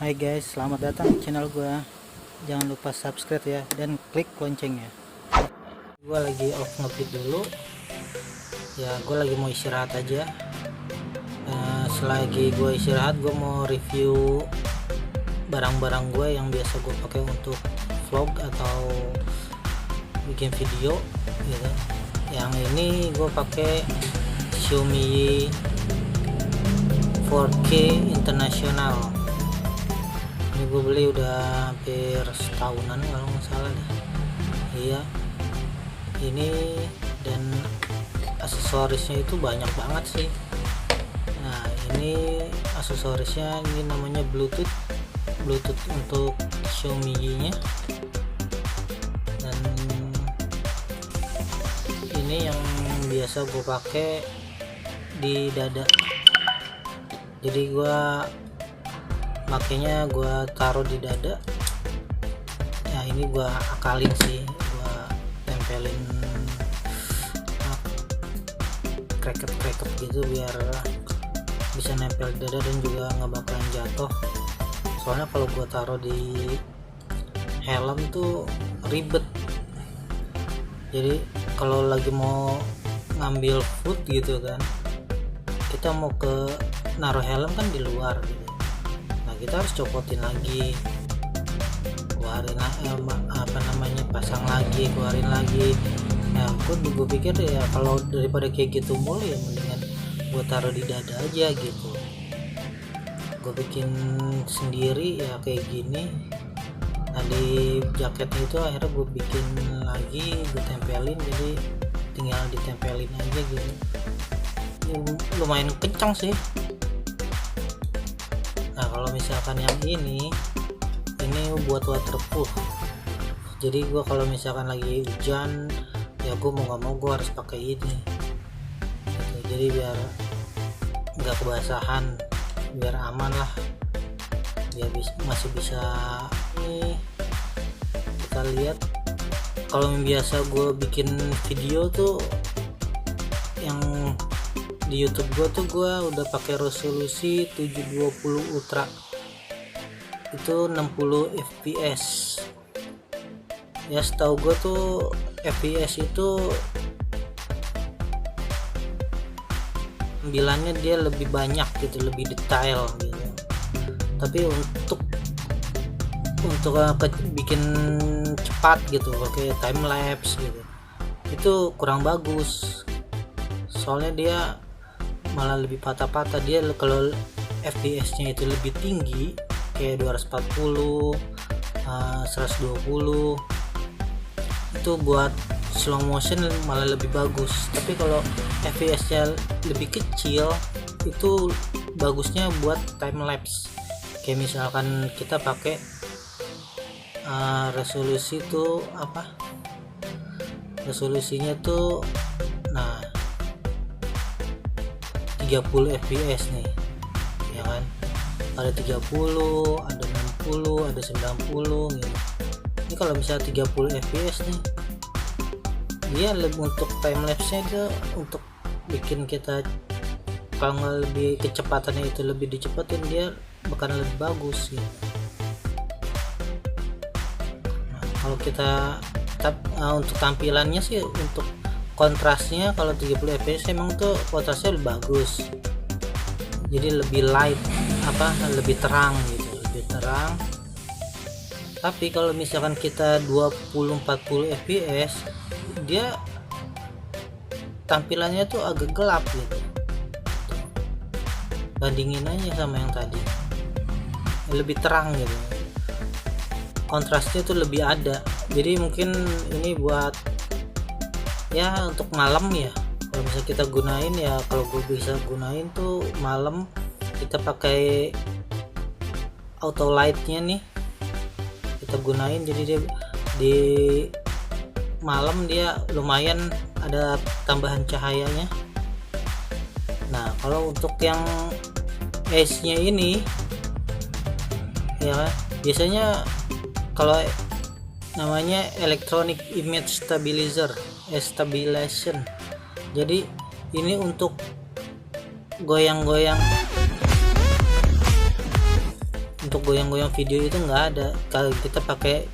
Hai guys, selamat datang di channel gua. Jangan lupa subscribe ya dan klik loncengnya. Gua lagi off ngebeat dulu. Ya, gua lagi mau istirahat aja. Selagi gua istirahat, gua mau review barang-barang gua yang biasa gua pakai untuk vlog atau bikin video gitu. Yang ini gua pakai Xiaomi 4K International. Ini gue beli udah hampir setahunan kalau nggak salah deh. Iya, ini dan aksesorisnya itu banyak banget sih. Nah, ini aksesorisnya, ini namanya Bluetooth untuk Xiaomi nya, dan ini yang biasa gue pakai di dada. Jadi gue makanya gue taruh di dada. Ya, ini gue akalin sih, gue tempelin kreket gitu biar bisa nempel di dada dan juga nggak bakalan jatuh. Soalnya kalau gue taruh di helm tuh ribet. Jadi kalau lagi mau ngambil food gitu kan, kita mau ke naruh helm kan di luar gitu. Kita harus copotin lagi, keluarin pasang lagi, keluarin lagi. Nah, gue pikir ya kalau daripada kayak gitu mulu ya mendingan gue taruh di dada aja gitu. Gue bikin sendiri ya kayak gini. Nah, di jaketnya itu akhirnya gue bikin lagi, gue tempelin, jadi tinggal ditempelin aja gitu. Lumayan kencang sih. Nah, kalau misalkan yang ini buat waterproof. Jadi gue kalau misalkan lagi hujan ya gue mau nggak mau gue harus pakai ini gitu. Jadi biar nggak kebasahan, biar aman lah, biar masih bisa. Ini kita lihat, kalau biasa gue bikin video tuh yang di YouTube gue tuh gue udah pakai resolusi 720 Ultra, itu 60 fps. Ya, setahu gue tuh fps itu tampilannya dia lebih banyak gitu, lebih detail gitu. Tapi untuk bikin cepat gitu, pakai time lapse gitu, itu kurang bagus. Soalnya dia malah lebih patah-patah. Dia kalau fps-nya itu lebih tinggi kayak 240, 120, itu buat slow motion malah lebih bagus. Tapi kalau fps-nya lebih kecil itu bagusnya buat time lapse. Kayak misalkan kita pakai resolusi tuh resolusinya tuh 30 fps nih ya kan, ada 30, ada 60, ada 90 gitu. Ini kalau misalnya 30 fps nih, dia untuk time lapse nya itu untuk bikin kita, kalau nggak lebih kecepatannya itu lebih dicepetin, dia bakal lebih bagus gitu. Nah, kalau kita untuk tampilannya sih, untuk kontrasnya kalau 30 fps emang tuh kontrasnya lebih bagus, jadi lebih light, lebih terang gitu, lebih terang. Tapi kalau misalkan kita 20-40 fps, dia tampilannya tuh agak gelap gitu. Bandingin aja sama yang tadi, lebih terang gitu, kontrasnya tuh lebih ada. Jadi mungkin ini buat ya untuk malam ya, kalau bisa kita gunain ya. Kalau gue bisa gunain tuh malam, kita pakai auto lightnya nih, kita gunain. Jadi dia di malam dia lumayan ada tambahan cahayanya. Nah, kalau untuk yang S nya ini ya, biasanya kalau namanya electronic image stabilization. Jadi ini untuk goyang-goyang untuk goyang-goyang video itu nggak ada kalau kita pakai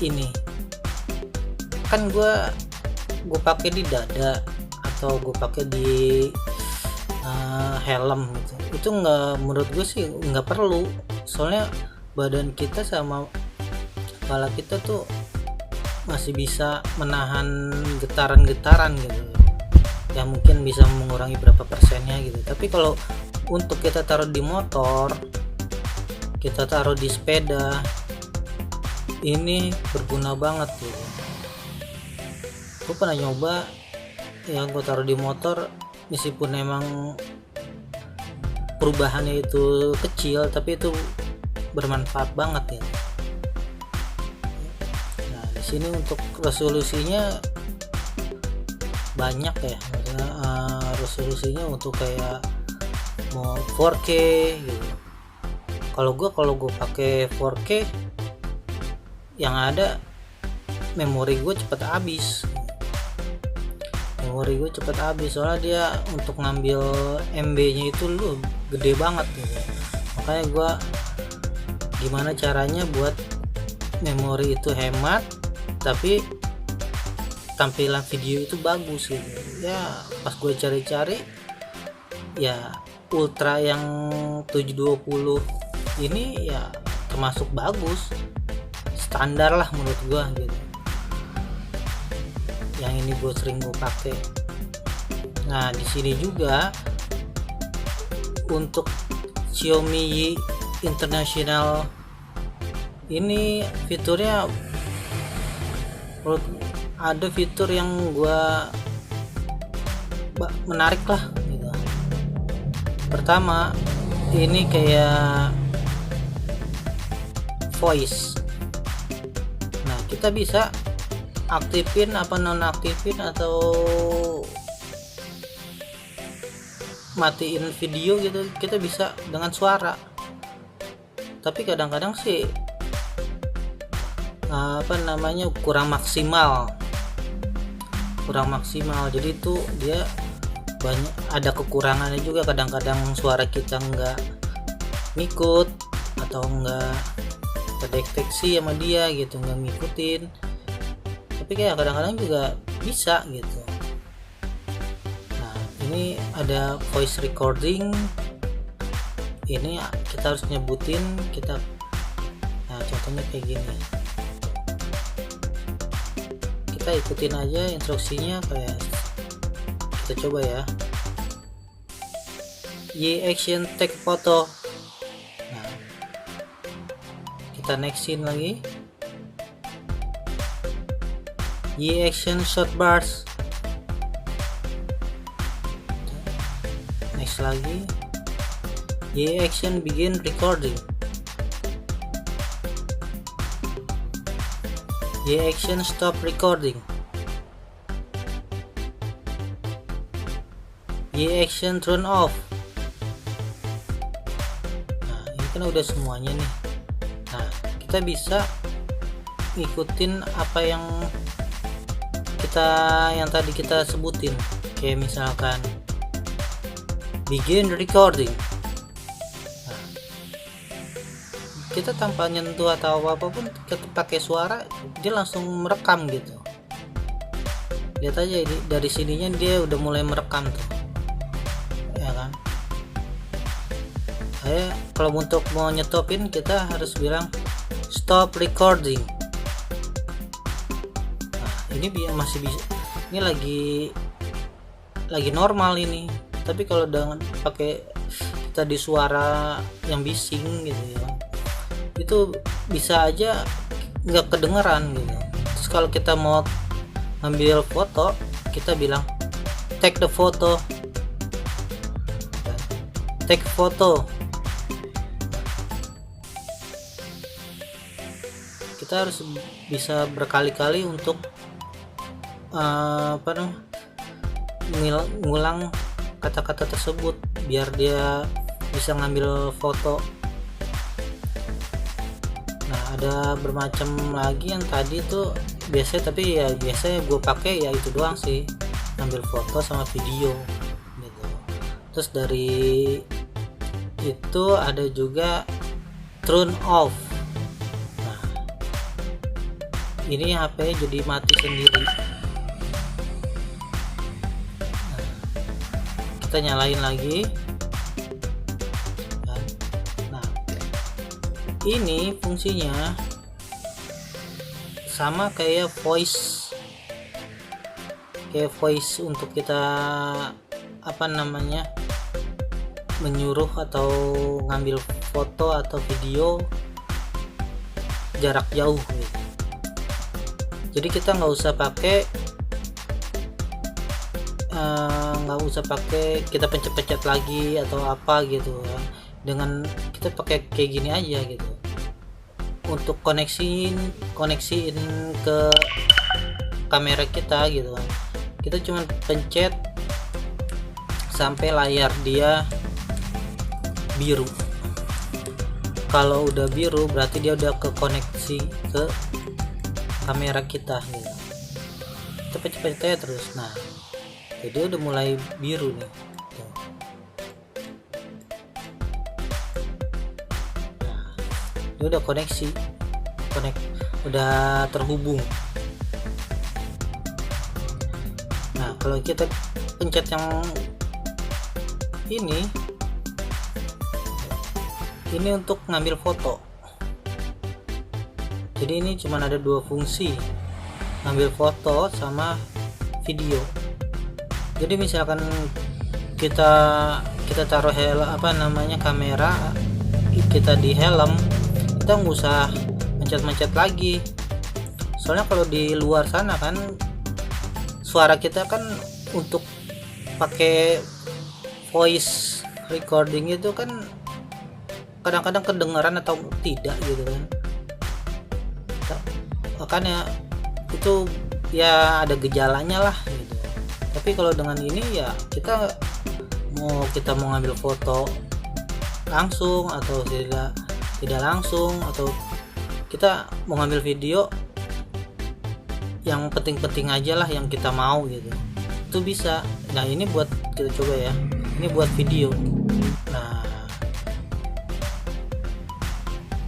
ini. Kan gue pakai di dada atau gue pakai di helm gitu, itu nggak, menurut gue sih nggak perlu, soalnya badan kita sama kepala kita tuh masih bisa menahan getaran-getaran gitu, ya mungkin bisa mengurangi berapa persennya gitu. Tapi kalau untuk kita taruh di motor, kita taruh di sepeda, ini berguna banget gitu. Gue pernah nyoba ya, gue taruh di motor, meskipun emang perubahannya itu kecil tapi itu bermanfaat banget ya. Nah di sini untuk resolusinya banyak ya, maksudnya resolusinya untuk kayak mau 4K gitu. Kalau gue pakai 4K yang ada memori gue cepet habis. Soalnya dia untuk ngambil MB nya itu lu gede banget gitu. Makanya gue gimana caranya buat memori itu hemat tapi tampilan video itu bagus gitu ya. Pas gue cari-cari ya ultra yang 720 ini ya termasuk bagus, standar lah menurut gue gitu. Yang ini gue sering pakai. Nah di sini juga untuk Xiaomi International ini fiturnya, ada fitur yang gue menarik lah gitu. Pertama ini kayak voice. Nah kita bisa aktifin apa nonaktifin atau matiin video gitu, kita bisa dengan suara. Tapi kadang-kadang sih kurang maksimal, jadi itu dia banyak ada kekurangannya juga. Kadang-kadang suara kita nggak ngikut atau nggak terdeteksi sama dia gitu, nggak ngikutin. Tapi kayak kadang-kadang juga bisa gitu. Nah ini ada voice recording, ini kita harus nyebutin kita. Nah contohnya kayak gini, kita ikutin aja instruksinya, kayak kita coba ya. Y action take photo. Nah kita nextin lagi. Y action short bars. Next lagi. Y action begin recording. Y action stop recording. Y action turn off. Nah ini kan udah semuanya nih. Nah kita bisa ngikutin apa yang tadi kita sebutin, kayak misalkan begin recording. Nah, kita tanpa nyentuh atau apapun, kita pakai suara dia langsung merekam gitu. Lihat aja ini, dari sininya dia udah mulai merekam tuh ya kan. Kalau untuk mau nyetopin kita harus bilang stop recording. Ini masih bisa, ini lagi normal ini. Tapi kalau dengan pakai tadi suara yang bising gitu ya, itu bisa aja nggak kedengeran gitu. Terus kalau kita mau ngambil foto, kita bilang take the photo, take photo. Kita harus bisa berkali-kali untuk ngulang kata-kata tersebut biar dia bisa ngambil foto. Nah ada bermacam lagi yang tadi tuh biasanya gue pakai ya itu doang sih, ngambil foto sama video gitu. Terus dari itu ada juga turn off. Nah, ini HP jadi mati sendiri. Nah, kita nyalain lagi. Nah, ini fungsinya sama kayak voice untuk kita menyuruh atau ngambil foto atau video jarak jauh gitu. Jadi kita nggak usah pakai kita pencet-pencet lagi atau apa gitu kan. Dengan kita pakai kayak gini aja gitu. Untuk koneksiin ke kamera kita gitu kan. Kita cuma pencet sampai layar dia biru. Kalau udah biru berarti dia udah kekoneksi ke kamera kita gitu. Kita pencet terus. Nah, jadi udah mulai biru nih. Nah, dia udah udah terhubung. Nah, kalau kita pencet yang ini untuk ngambil foto. Jadi ini cuma ada dua fungsi, ngambil foto sama video. Jadi misalkan kita taruh kamera kita di helm, kita nggak usah mencet lagi. Soalnya kalau di luar sana kan suara kita kan untuk pakai voice recording itu kan kadang-kadang kedengaran atau tidak gitu kan. Makanya itu ya ada gejalanya lah gitu. Tapi kalau dengan ini ya kita mau ngambil foto langsung atau tidak langsung, atau kita mau ngambil video yang penting-penting aja lah yang kita mau gitu, itu bisa. Nah, ini buat kita coba ya, ini buat video. Nah,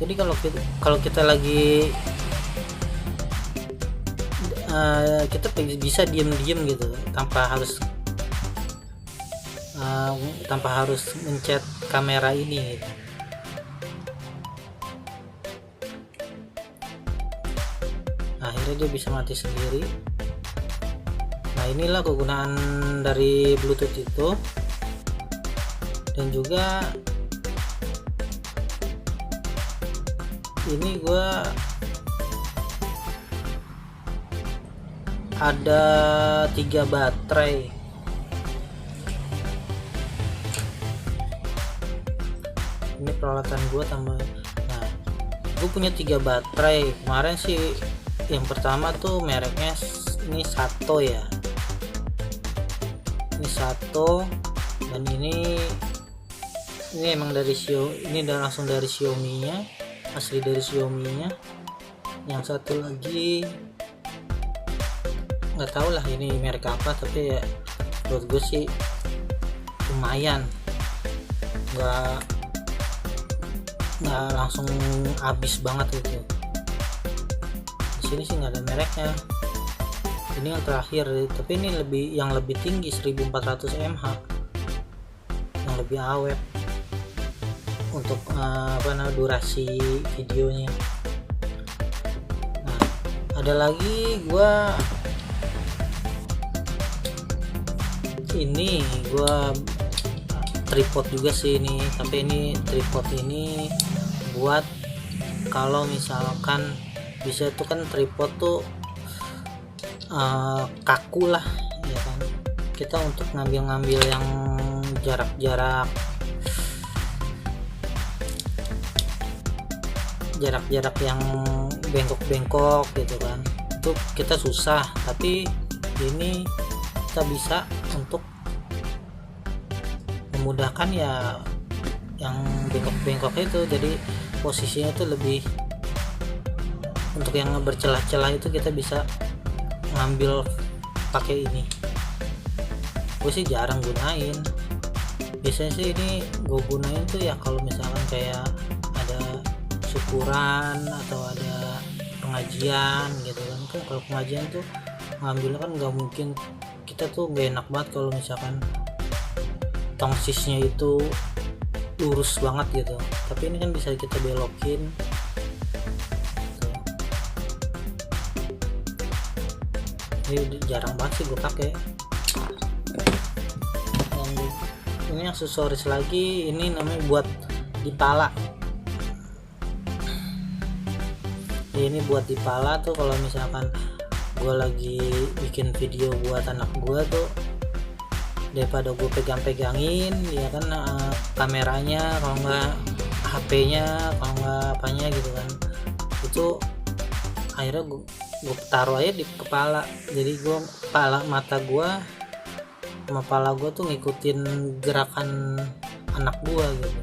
jadi kalau kita lagi kita bisa diem gitu tanpa harus mencet kamera ini gitu. Nah, akhirnya dia bisa mati sendiri. Nah, inilah kegunaan dari Bluetooth itu. Dan juga ini gua ada 3 baterai. Ini peralatan gua tambah. Nah, gue punya 3 baterai. Kemarin sih yang pertama tuh mereknya ini Sato ya. Ini Sato, dan ini emang dari Xiaomi. Ini udah langsung dari Xiaomi-nya, asli dari Xiaomi-nya. Yang satu lagi nggak tahu lah ini merek apa, tapi ya menurut gue sih lumayan, nggak langsung habis banget gitu. Di sini sih nggak ada mereknya. Ini yang terakhir, tapi ini yang lebih tinggi 1400 mAh, yang lebih awet untuk durasi videonya. Nah, ada lagi gua tripod juga sih ini, tapi ini tripod ini buat kalau misalkan bisa tuh kan tripod tuh kaku lah ya kan, kita untuk ngambil yang jarak-jarak yang bengkok-bengkok gitu kan, itu kita susah. Tapi ini kita bisa untuk memudahkan ya yang bengkok-bengkok itu, jadi posisinya itu lebih untuk yang bercelah-celah itu kita bisa ngambil pakai ini. Gue sih jarang gunain, biasanya sih ini gue gunain tuh ya kalau misalkan kayak ada syukuran atau ada pengajian gitu kan. Kalau pengajian tuh ngambilnya kan nggak mungkin, kita tuh gak enak banget kalau misalkan tongsisnya itu lurus banget gitu, tapi ini kan bisa kita belokin tuh. Ini jarang banget sih gue pakai. Ini aksesoris lagi, ini namanya buat di pala. Ini buat di pala tuh kalau misalkan gue lagi bikin video buat anak gue tuh, daripada gue pegang-pegangin ya kan kameranya, kalau nggak HP-nya, kalau nggak apanya gitu kan, itu akhirnya gue taruh aja di kepala. Jadi gue mata gue sama kepala gue tuh ngikutin gerakan anak gue gitu,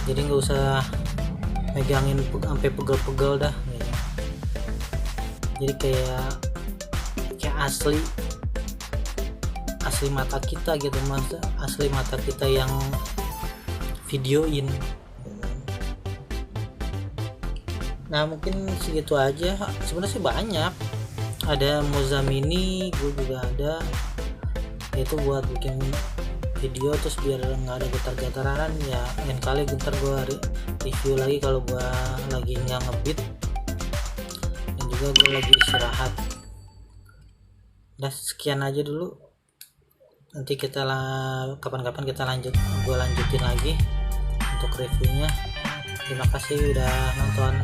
jadi nggak usah megangin sampai pegel-pegel dah gitu. Jadi kayak asli mata kita gitu, asli mata kita yang videoin. Nah mungkin segitu aja, sebenarnya sih banyak. Ada Moza Mini gue juga ada, itu buat bikin video terus biar nggak ada getar-getaran ya. Lain kali ntar gue review lagi kalau gue lagi nggak ngebeat dan juga gue lagi istirahat. Udah sekian aja dulu, nanti kita kapan-kapan kita gue lanjutin lagi untuk reviewnya. Terima kasih udah nonton.